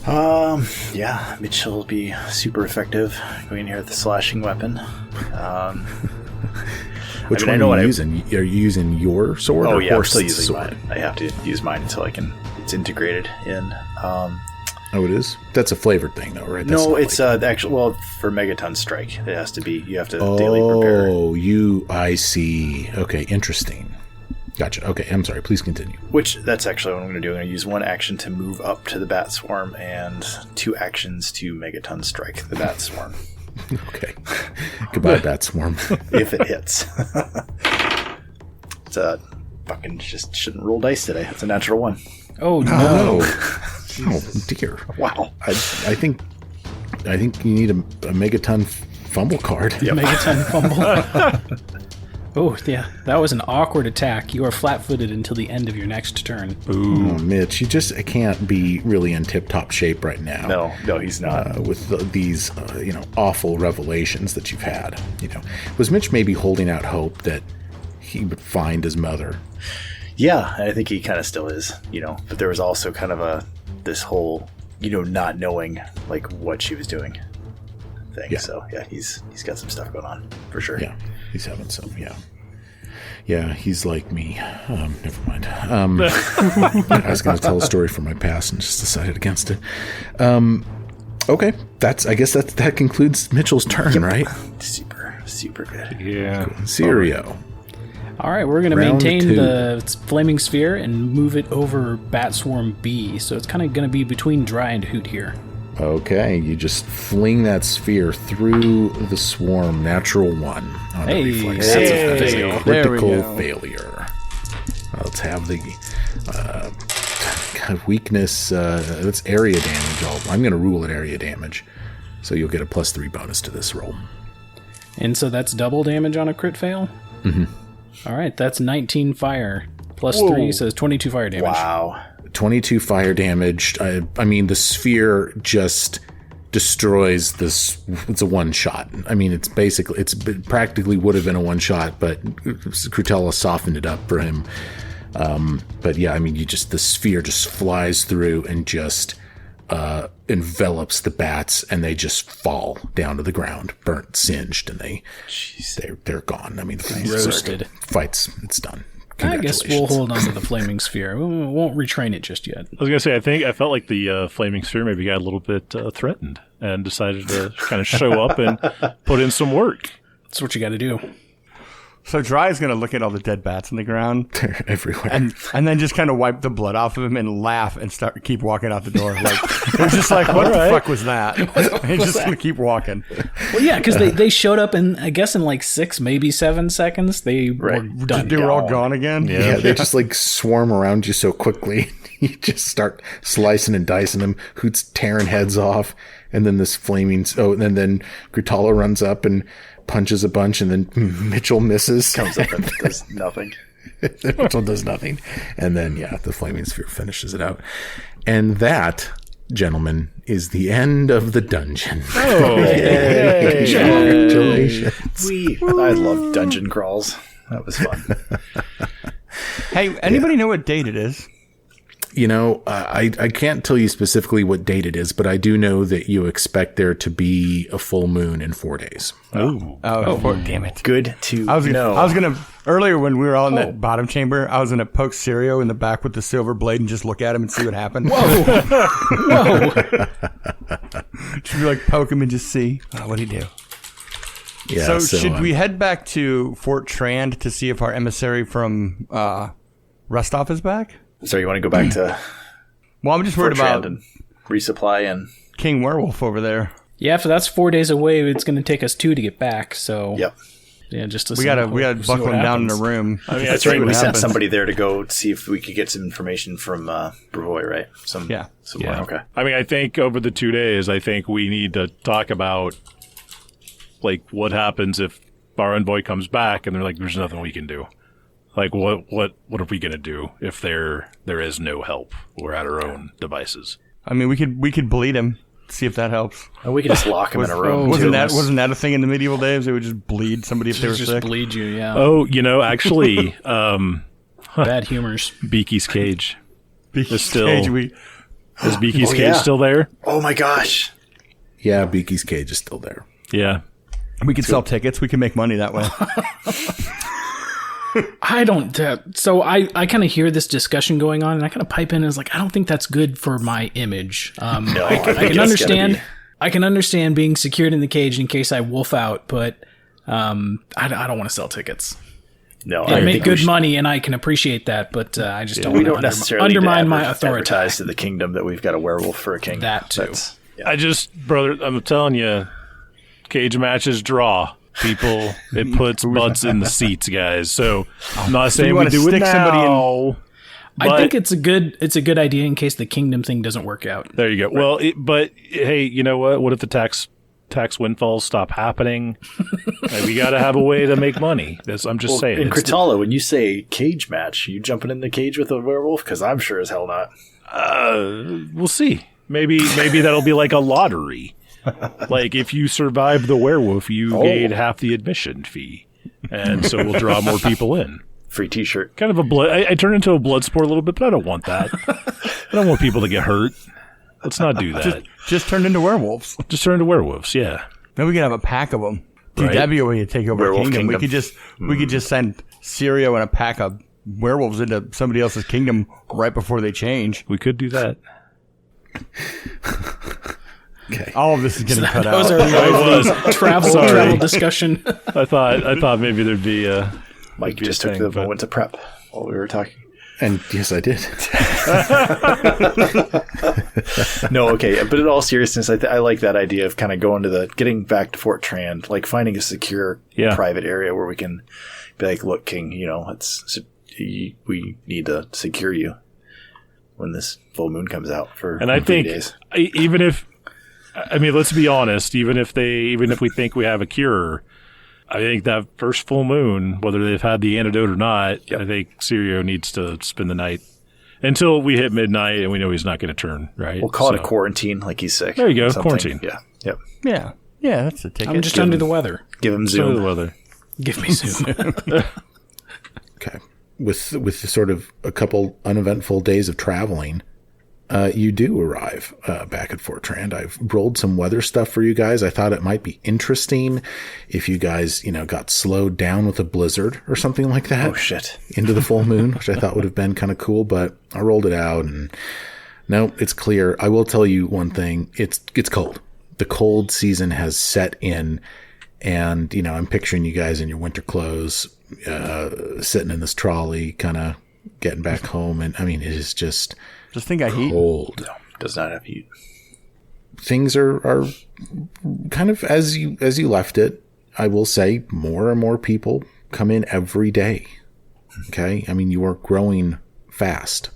Yeah, Mitchell will be super effective going in here with the slashing weapon. Which one are you using? Are you using your sword or I'm still using sword? Mine. I have to use mine until it's integrated in. Oh, it is? That's a flavored thing, though, right? No, it's actually, for Megaton Strike, it has to be, you have to daily prepare. Oh, I see. Okay, interesting. Gotcha. Okay, I'm sorry. Please continue. Which, that's actually what I'm going to do. I'm going to use 1 action to move up to the Bat Swarm and 2 actions to Megaton Strike the Bat Swarm. Okay. Goodbye, Bat Swarm. If it hits. It's fucking just shouldn't roll dice today. It's a natural 1. Oh, no. Oh, dear. Wow. I think you need a Megaton Fumble card. Yep. Megaton Fumble. Oh, yeah. That was an awkward attack. You are flat-footed until the end of your next turn. Ooh. Oh, Mitch, you just can't be really in tip-top shape right now. No, he's not. With these, awful revelations that you've had. Was Mitch maybe holding out hope that he would find his mother. Yeah, I think he kind of still is, but there was also kind of this whole, not knowing like what she was doing thing. Yeah. So yeah, he's got some stuff going on for sure. Yeah, he's having some. Yeah, he's like me. Never mind. I was going to tell a story from my past and just decided against it. Okay, I guess that concludes Mitchell's turn, right? Super good. Yeah. Cool. Sirio. All right, we're going to Round maintain 2. the flaming sphere and move it over Bat Swarm B. So it's kind of going to be between Dry and Hoot here. Okay, you just fling that sphere through the swarm. Natural 1 on the reflex. That's That is a a fail. There we critical go. failure. Let's have the weakness. That's area damage. I'm going to rule it area damage. So you'll get a +3 bonus to this roll. And so that's double damage on a crit fail? Mm-hmm. All right, that's 19 fire. +3, so it's 22 fire damage. Wow. 22 fire damage. I mean, the sphere just destroys this. It's a one shot. I mean, it's practically would have been a one shot, but Crutella softened it up for him. But yeah, I mean, the sphere just flies through and just envelops the bats, and they just fall down to the ground, burnt, singed, and they're gone. I mean, Roasted. It's done. I guess we'll hold on to the flaming sphere. We won't retrain it just yet. I was going to say, I felt like the flaming sphere maybe got a little bit threatened and decided to kind of show up and put in some work. That's what you got to do. So Dry is going to look at all the dead bats on the ground. They're everywhere. And then just kind of wipe the blood off of him and laugh and keep walking out the door. Like, it was just like, what the fuck was that? And just going to keep walking. Well, yeah, because they showed up in, I guess, in like 6, maybe 7 seconds. They were done. They were all gone again? Yeah, they just like swarm around you so quickly. You just start slicing and dicing them. Hoot's tearing heads off. And then this flaming... Oh, and then Grutala runs up and punches a bunch, and then Mitchell misses. Comes up and does nothing. Mitchell does nothing. And then, yeah, the flaming sphere finishes it out. And that, gentlemen, is the end of the dungeon. Oh, Yay. Congratulations. I love dungeon crawls. That was fun. Hey, anybody know what date it is? You know, I can't tell you specifically what date it is, but I do know that you expect there to be a full moon in 4 days. Oh, damn it. Good to I was know. gonna earlier when we were all in that bottom chamber, I was gonna poke Sirio in the back with the silver blade and just look at him and see what happened. Whoa! Just be like, poke him and just see. What'd he do? Yeah, So should we head back to Fort Trand to see if our emissary from Rustov is back? So you want to go back to Well, I'm just worried Fort about Trand and resupply and King Werewolf over there. Yeah, if that's 4 days away, it's going to take us 2 to get back. So yep. yeah, just to We gotta buckle him down in a room. I mean, That's I right. think We sent happens. somebody there to go see if we could get some information from Brevoy, right? Yeah. Somewhere. Okay. I mean, I think over the 2 days, I think we need to talk about like what happens if our envoy comes back and they're like, "There's nothing we can do." Like, what are we gonna do if there is no help? We're at our own devices. I mean, we could bleed him. See if that helps. And we could just lock him in a room. Wasn't too. that a thing in the medieval days? They would just bleed somebody if they were just sick. bleed you. Yeah, Oh, actually, bad humors. Beaky's cage Beaky's still- cage, is Beaky's cage yeah. still there? Oh my gosh. Yeah, Beaky's cage is still there. Yeah. we could sell tickets. We could make money that way. I don't. So I kind of hear this discussion going on, and I kind of pipe in and is like, I don't think that's good for my image. No, I can understand. I can understand being secured in the cage in case I wolf out, but I don't want to sell tickets. No, I make think good money, and I can appreciate that, but I just don't we want don't to necessarily undermine need to my authority. advertise to the kingdom that we've got a werewolf for a king. That too. Brother, I'm telling you, cage matches draw. People, it puts butts in the seats, guys. So I'm not saying you we wanna do it stick somebody in- now. I think it's a good idea in case the kingdom thing doesn't work out. There you go. Well, but hey, you know what? What if the tax windfalls stop happening? Like, we got to have a way to make money. I'm just saying. In It's- Crotala, when you say cage match, you jumping in the cage with a werewolf? Because I'm sure as hell not. we'll see. Maybe that'll be like a lottery. Like if you survive the werewolf, you gain half the admission fee. and so we'll draw more people in. Free T-shirt. Kind of a blood. I turn into a blood sport a little bit, but I don't want that. I don't want people to get hurt. Let's not do that. Just turn into werewolves. Just turn into werewolves. Yeah. Then we could have a pack of them. Dude, Right. that'd be a way to take over Werewolf a kingdom. kingdom. We could just send Syrio and a pack of werewolves into somebody else's kingdom right before they change. We could do that. Okay. All of this is getting cut That was out. our travel discussion. I thought maybe there'd be a. Mike be a just took thing, the but- moment to prep while we were talking. And yes, I did. No, okay, but in all seriousness, I like that idea of kind of getting back to Fort Trand, like finding a secure private area where we can be like, look, King, we need to secure you when this full moon comes out for And I 3 think days. even if, let's be honest, even if we think we have a cure, I think that first full moon, whether they've had the antidote or not, I think Syrio needs to spend the night until we hit midnight and we know he's not going to turn, right? We'll call it a quarantine, like he's sick. There you go, Something. quarantine. Yeah, yep. Yeah, that's a ticket. I'm just under the weather. Give him So the Zoom. weather. Give me Zoom. Okay. With sort of a couple uneventful days of traveling, you do arrive back at Fort Trand. I've rolled some weather stuff for you guys. I thought it might be interesting if you guys, got slowed down with a blizzard or something like that. Oh, shit. Into the full moon, which I thought would have been kind of cool, but I rolled it out and no, it's clear. I will tell you one thing. It's cold. The cold season has set in and, I'm picturing you guys in your winter clothes, sitting in this trolley, kind of getting back home. And it is just think I heat. cold. No, does not have heat. Things are kind of as you left it. I will say more and more people come in every day. Okay. You are growing fast.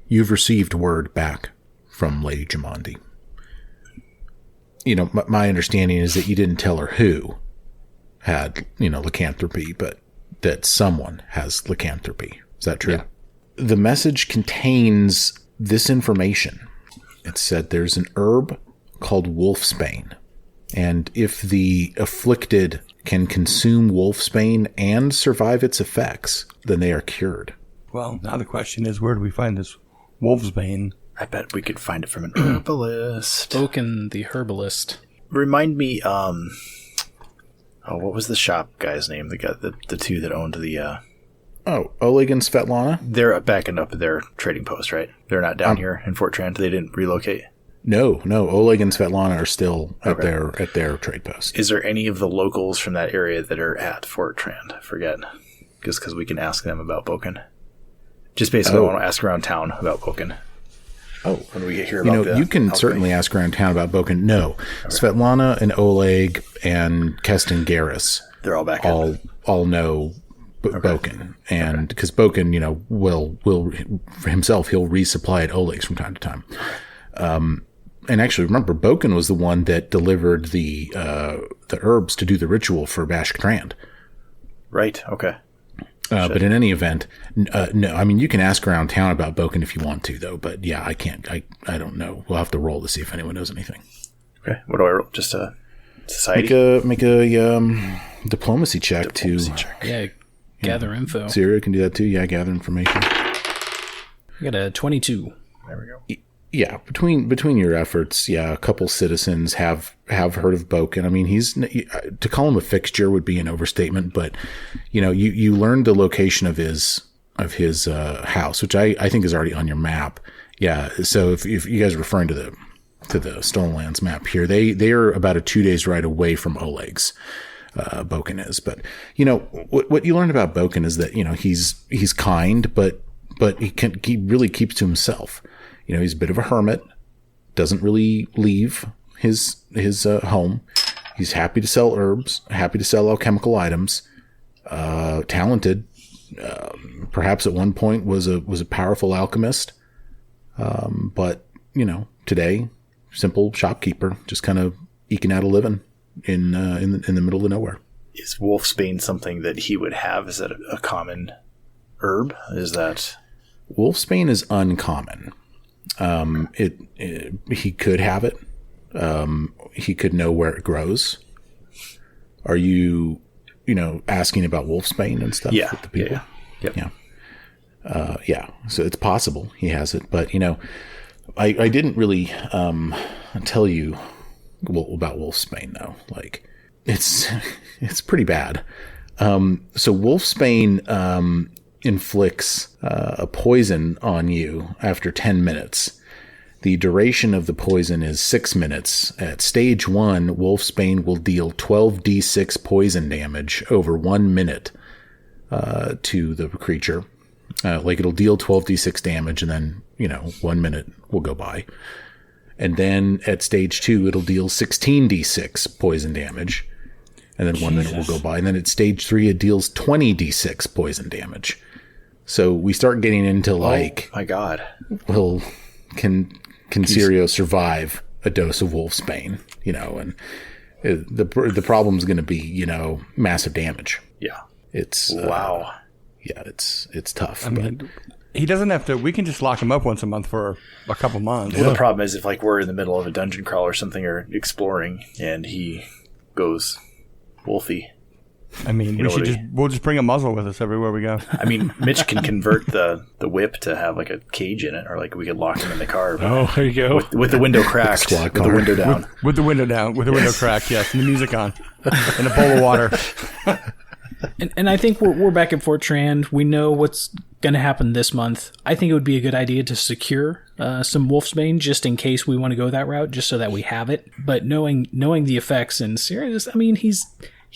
You've received word back from Lady Jamandi. My understanding is that you didn't tell her who had, lycanthropy, but that someone has lycanthropy. Is that true? Yeah. The message contains this information. It said there's an herb called wolfsbane. And if the afflicted can consume wolfsbane and survive its effects, then they are cured. Well, now the question is, where do we find this wolfsbane? I bet we could find it from an herbalist. Spoken the herbalist. Remind me, what was the shop guy's name? The two that owned the, Oleg and Svetlana? they're backing up their trading post, right? They're not down here in Fort Trent. They didn't relocate. No. Oleg and Svetlana are still at their trade post. Is there any of the locals from that area that are at Fort Trent? I forget. Just because we can ask them about Boken. Just basically want to ask around town about Boken. Oh, when we get here about you can outbreak. certainly ask around town about Boken. No, Svetlana and Oleg and Keston Garris They're all back. all know Boken, and because Boken, will himself he'll resupply at Oleg's from time to time. And actually, remember, Boken was the one that delivered the herbs to do the ritual for Bash Trand. Right. Okay. But in any event, no. You can ask around town about Boken if you want to, though. But yeah, I can't. I don't know. We'll have to roll to see if anyone knows anything. Okay. What do I roll? Just a society. Make a diplomacy check to. Yeah, gather info. Syria can do that too. Yeah, gather information. I got a 22. There we go. Yeah, between your efforts, a couple citizens have heard of Boken. He's to call him a fixture would be an overstatement, but you learned the location of his house, which I think is already on your map. Yeah, so if you guys are referring to the Stolen Lands map here, they are about a 2 days ride away from Oleg's. Boken is, but what you learned about Boken is that he's kind, but he really keeps to himself. He's a bit of a hermit, doesn't really leave his home. He's happy to sell herbs, happy to sell alchemical items, talented, perhaps at one point was a powerful alchemist. But today, simple shopkeeper, just kind of eking out a living in the middle of nowhere. Is wolfsbane something that he would have? Is that a common herb? Is that wolfsbane is uncommon. He could have it. He could know where it grows. Are you asking about wolfsbane and stuff with the people. Yeah. So it's possible he has it, but I didn't really tell you about wolfsbane though. Like it's pretty bad. So wolfsbane inflicts a poison on you after 10 minutes. The duration of the poison is 6 minutes. At stage 1, wolfsbane will deal 12d6 poison damage over 1 minute to the creature. It'll deal 12d6 damage, and then 1 minute will go by. And then at stage 2, it'll deal 16d6 poison damage, and then 1 minute will go by. And then at stage 3, it deals 20d6 poison damage. So we start getting into my God. Well, can Sirio survive a dose of wolfsbane? And the problem's going to be massive damage. Yeah. It's wow. It's tough. I mean, he doesn't have to. We can just lock him up once a month for a couple months. Well, the problem is if we're in the middle of a dungeon crawl or something, or exploring, and he goes wolfy. I mean, we'll just bring a muzzle with us everywhere we go. I mean, Mitch can convert the whip to have a cage in it, or we could lock him in the car. Oh, there you go. With the window cracked, with the window down. With the window down, with the window cracked, yes, and the music on, and a bowl of water. And I think we're back at Fort Trand. We know what's going to happen this month. I think it would be a good idea to secure some wolfsbane just in case we want to go that route, just so that we have it. But knowing the effects and serious, I mean, he's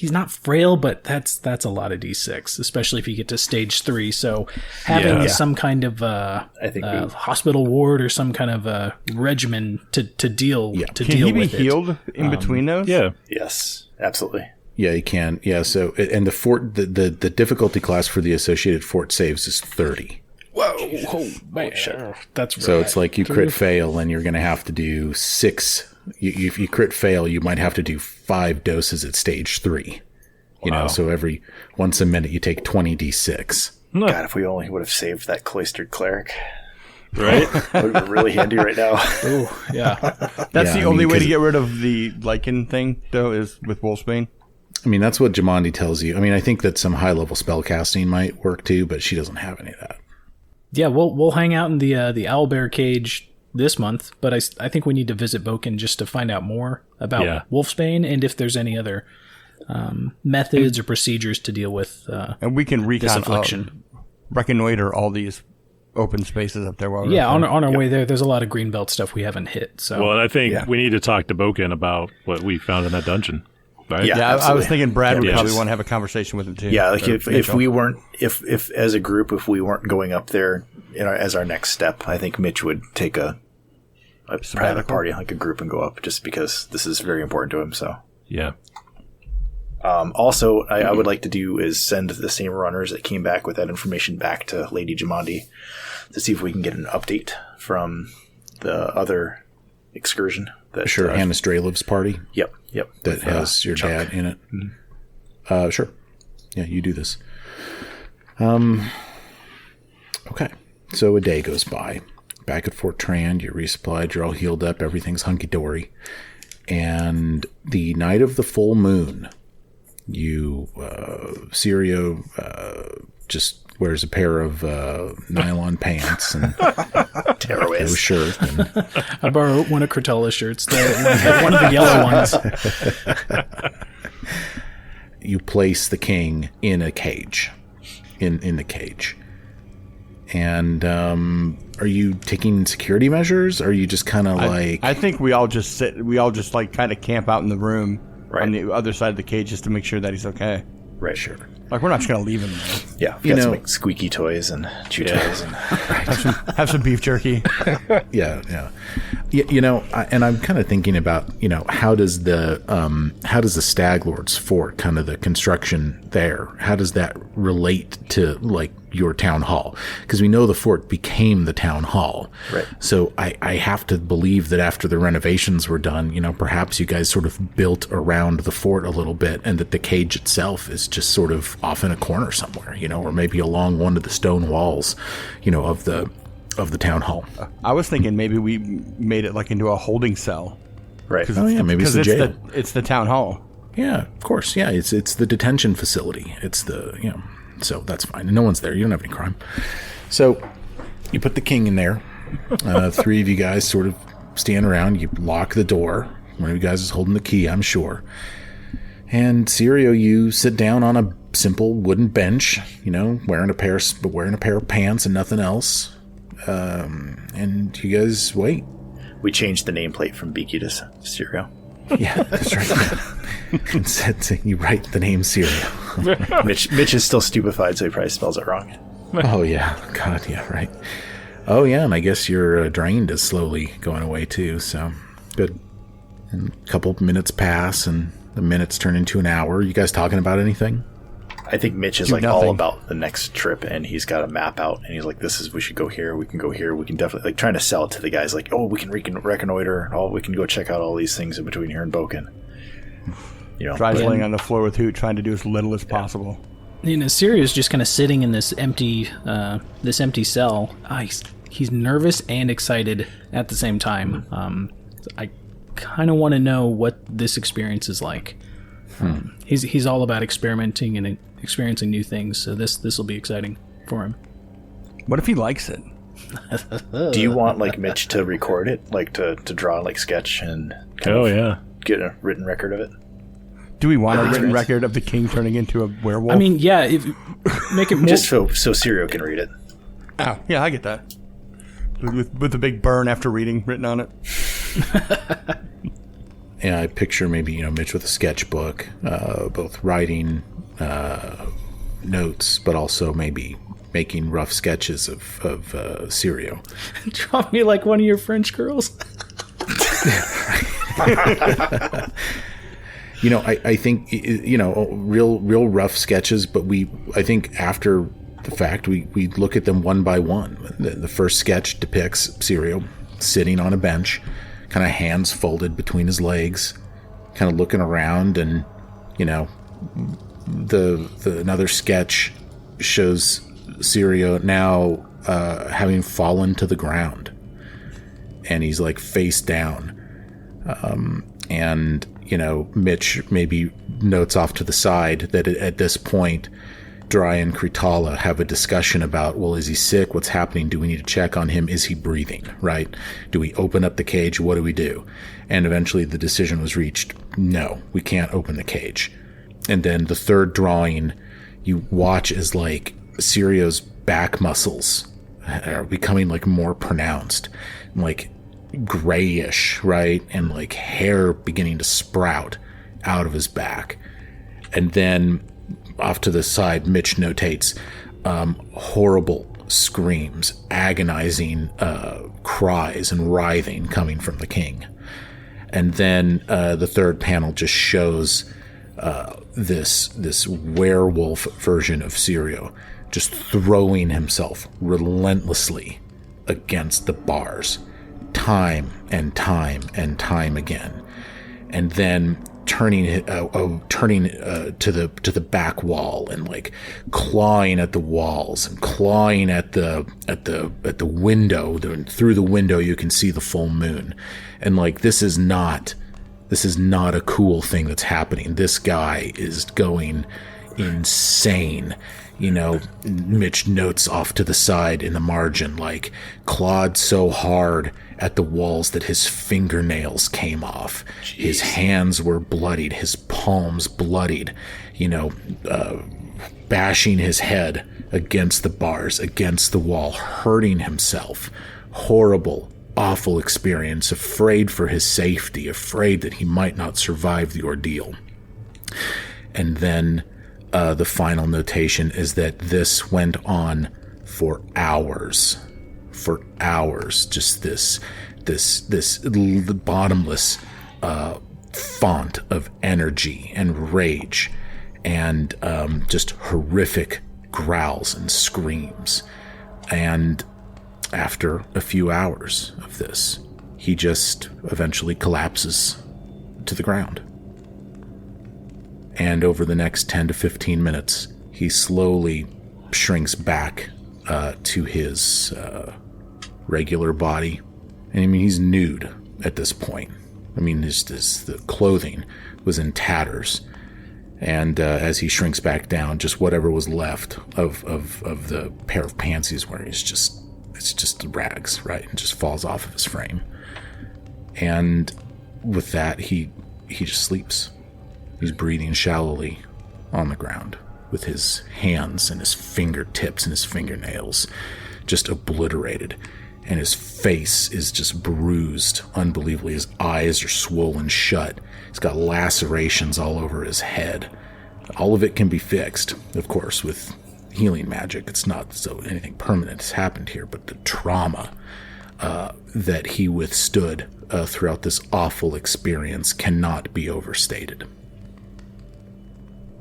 not frail, but that's a lot of d6, especially if you get to stage 3. So having some kind of hospital ward or some kind of regimen to deal with it. Can he be healed in between those? Yeah. Yes, absolutely. Yeah, you can. Yeah, so and the fort the difficulty class for the associated fort saves is 30. Whoa, man. That's right. So it's like you crit fail and you're going to have to do 6. If you crit fail, you might have to do 5 doses at stage 3. So once a minute you take 20d6. God, if we only would have saved that cloistered cleric. Right? Would have been really handy right now. Oh, yeah. That's the only way to get rid of the lichen thing, though, is with wolfsbane. I mean, that's what Jamandi tells you. I mean, I think that some high-level spellcasting might work too, but she doesn't have any of that. Yeah, we'll hang out in the owlbear cage this month, but I think we need to visit Boken just to find out more about wolfsbane and if there's any other methods or procedures to deal with and we can this affliction. Reconnoiter all these open spaces up there. While on our way there's a lot of greenbelt stuff we haven't hit. So and I think we need to talk to Boken about what we found in that dungeon. Right? Yeah, I was thinking Brad would probably want to have a conversation with him too. Yeah, if we weren't, if as a group, if we weren't going up there as our next step, I think Mitch would take a private party, like a group, and go up, just because this is very important to him. So yeah. Also, I would like to do is send the same runners that came back with that information back to Lady Jamandi to see if we can get an update from the other excursion. Sure, Hannah Stralev's party. Yep. That has your dad in it. Mm-hmm. Sure. Yeah, you do this. Okay. So a day goes by. Back at Fort Trand, you're resupplied, you're all healed up, everything's hunky-dory. And the night of the full moon, Sirio just wears a pair of nylon pants and no shirt. And I borrow one of Crotala's shirts, one of the yellow ones. You place the king in a cage, in the cage. And are you taking security measures? Or are you just kind of I think we all just kind of camp out in the room on the other side of the cage just to make sure that he's okay. Right, sure. We're not just going to leave him there. Yeah, we got some squeaky toys and chew toys. And have some beef jerky. Yeah. And I'm kind of thinking about, how does the Stag Lord's fort, kind of the construction there, how does that relate to, your town hall? Because we know the fort became the town hall. Right. So I have to believe that after the renovations were done, perhaps you guys sort of built around the fort a little bit, and that the cage itself is just sort of off in a corner somewhere, or maybe along one of the stone walls, of the town hall. I was thinking maybe we made it into a holding cell. Right. Oh yeah, maybe it's a jail. It's the town hall. Yeah, of course. Yeah, it's the detention facility. It's the, so that's fine. No one's there. You don't have any crime. So you put the king in there. 3 of you guys sort of stand around. You lock the door. One of you guys is holding the key, I'm sure. And Sirio, you sit down on a simple wooden bench, wearing a pair of pants and nothing else. And you guys wait. We changed the nameplate from Beaky to Sirio. Yeah, that's right. Instead, you write the name Sirio. Mitch is still stupefied, so he probably spells it wrong. Oh, yeah. God, yeah, right. Oh, yeah, and I guess your drained is slowly going away, too, so good. And a couple of minutes pass, and the minutes turn into an hour. You guys talking about anything? I think Mitch is all about the next trip, and he's got a map out, and he's like, we should go here, we can go here, we can definitely, trying to sell it to the guys, like, oh, we can reconnoiter, we can go check out all these things in between here and Boken. Dry's laying on the floor with Hoot, trying to do as little as possible. Sirio's just kind of sitting in this empty cell. He's nervous and excited at the same time. I kind of want to know what this experience is like. He's all about experimenting and experiencing new things, so this will be exciting for him. What if he likes it? Do you want Mitch to record it, to draw sketch and get a written record of it? Do we want a written record of the king turning into a werewolf? I mean, yeah, make it more just so Sirio can read it. Oh, yeah, I get that. With the big burn after reading written on it. Yeah, I picture maybe, Mitch with a sketchbook, both writing notes, but also maybe making rough sketches of Sirio. Draw me like one of your French girls. I think, real rough sketches, but I think after the fact, we look at them one by one. The first sketch depicts Sirio sitting on a bench, kind of hands folded between his legs, kind of looking around, and another sketch shows Sirio now having fallen to the ground, and he's face down, and Mitch maybe notes off to the side that at this point Dry and Kritala have a discussion about, well, is he sick? What's happening? Do we need to check on him? Is he breathing? Right? Do we open up the cage? What do we do? And eventually the decision was reached, no, we can't open the cage. And then the third drawing, you watch as Sirio's back muscles are becoming more pronounced, grayish, right? And hair beginning to sprout out of his back. And then off to the side, Mitch notates horrible screams, agonizing cries and writhing coming from the king. And then the third panel just shows this werewolf version of Sirio just throwing himself relentlessly against the bars, time and time and time again, and then turning to the back wall and clawing at the walls and clawing at the window. Through the window you can see the full moon, and this is not a cool thing that's happening. This guy is going insane. Mitch notes off to the side in the margin, clawed so hard at the walls that his fingernails came off. Jeez. His hands were bloodied, his palms bloodied, bashing his head against the bars, against the wall, hurting himself. Horrible, awful experience, afraid for his safety, afraid that he might not survive the ordeal. And then the final notation is that this went on for hours. Just this bottomless font of energy and rage, and just horrific growls and screams. And after a few hours of this, he just eventually collapses to the ground. And over the next 10 to 15 minutes, he slowly shrinks back to his regular body. And he's nude at this point. I mean, the clothing was in tatters. And as he shrinks back down, just whatever was left of the pair of pants he's wearing it's just rags, right? And just falls off of his frame. And with that, he just sleeps. He's breathing shallowly on the ground with his hands and his fingertips and his fingernails just obliterated. And his face is just bruised unbelievably. His eyes are swollen shut. He's got lacerations all over his head. All of it can be fixed, of course, with healing magic. It's not so anything permanent has happened here, but the trauma that he withstood throughout this awful experience cannot be overstated.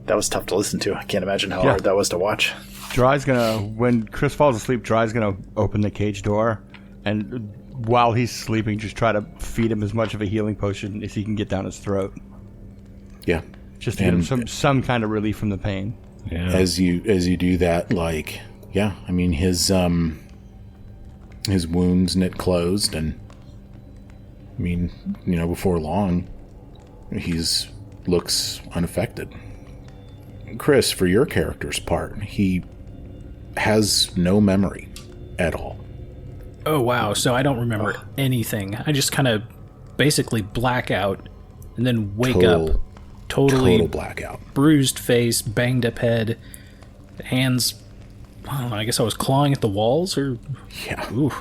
That was tough to listen to. I can't imagine how hard that was to watch. When Chris falls asleep, Dry's gonna open the cage door, and while he's sleeping, just try to feed him as much of a healing potion as he can get down his throat. Yeah. Just to get him some kind of relief from the pain. Yeah. As you do that, I mean, his wounds knit closed, and I mean, before long, he's looks unaffected. Chris, for your character's part, he has no memory at all. Oh, wow. So I don't remember anything. I just kind of basically black out and then wake up. Total blackout. Bruised face, banged up head, hands. I don't know, I guess I was clawing at the walls or. Yeah. Ooh.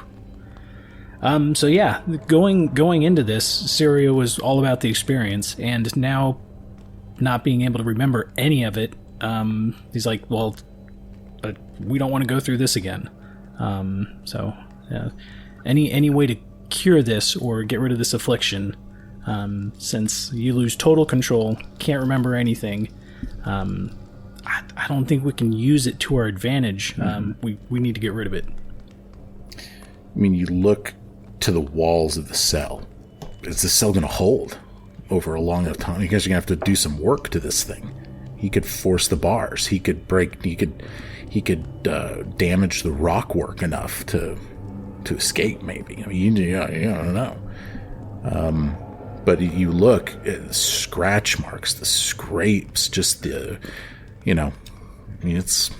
So yeah, going into this, Syria was all about the experience, and now not being able to remember any of it, he's like, well, but we don't want to go through this again. So yeah, any way to cure this or get rid of this affliction, since you lose total control, can't remember anything, I don't think we can use it to our advantage. We need to get rid of it. I mean, you look to the walls of the cell. Is the cell going to hold over a long enough time? You guys are going to have to do some work to this thing. He could force the bars. He could break. He could damage the rock work enough to escape. Maybe. I mean, you don't know. But you look at the scratch marks, the scrapes, just the, I mean, it's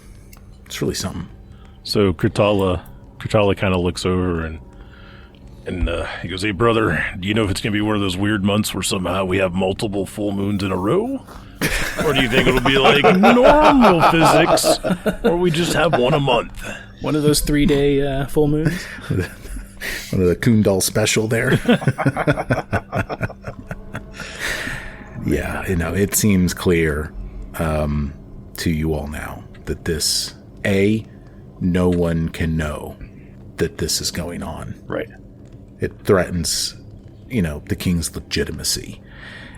really something. So Kurtala kind of looks over and he goes, "Hey, brother, do you know if it's going to be one of those weird months where somehow we have multiple full moons in a row? Or do you think it'll be like normal physics, or we just have one a month?" One of those 3-day full moons? One of the Kundal special there. Yeah, it seems clear to you all now that this, no one can know that this is going on. Right. It threatens, the king's legitimacy.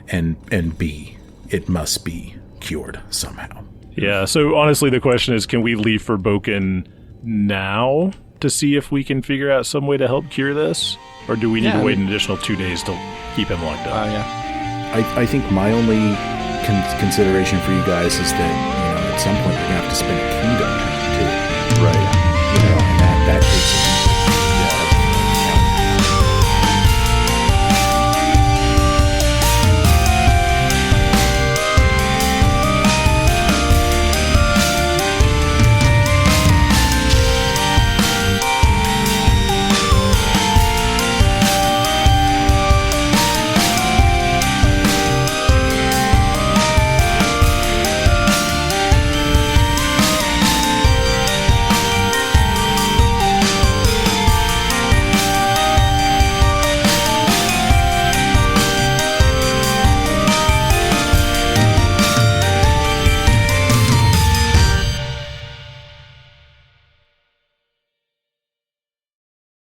And B, it must be cured somehow. Yeah, so honestly the question is, can we leave for Boken now to see if we can figure out some way to help cure this? Or do we need to wait an additional 2 days to keep him locked up? I think my only consideration for you guys is that, at some point we're going to have to spend a kingdom too. Right.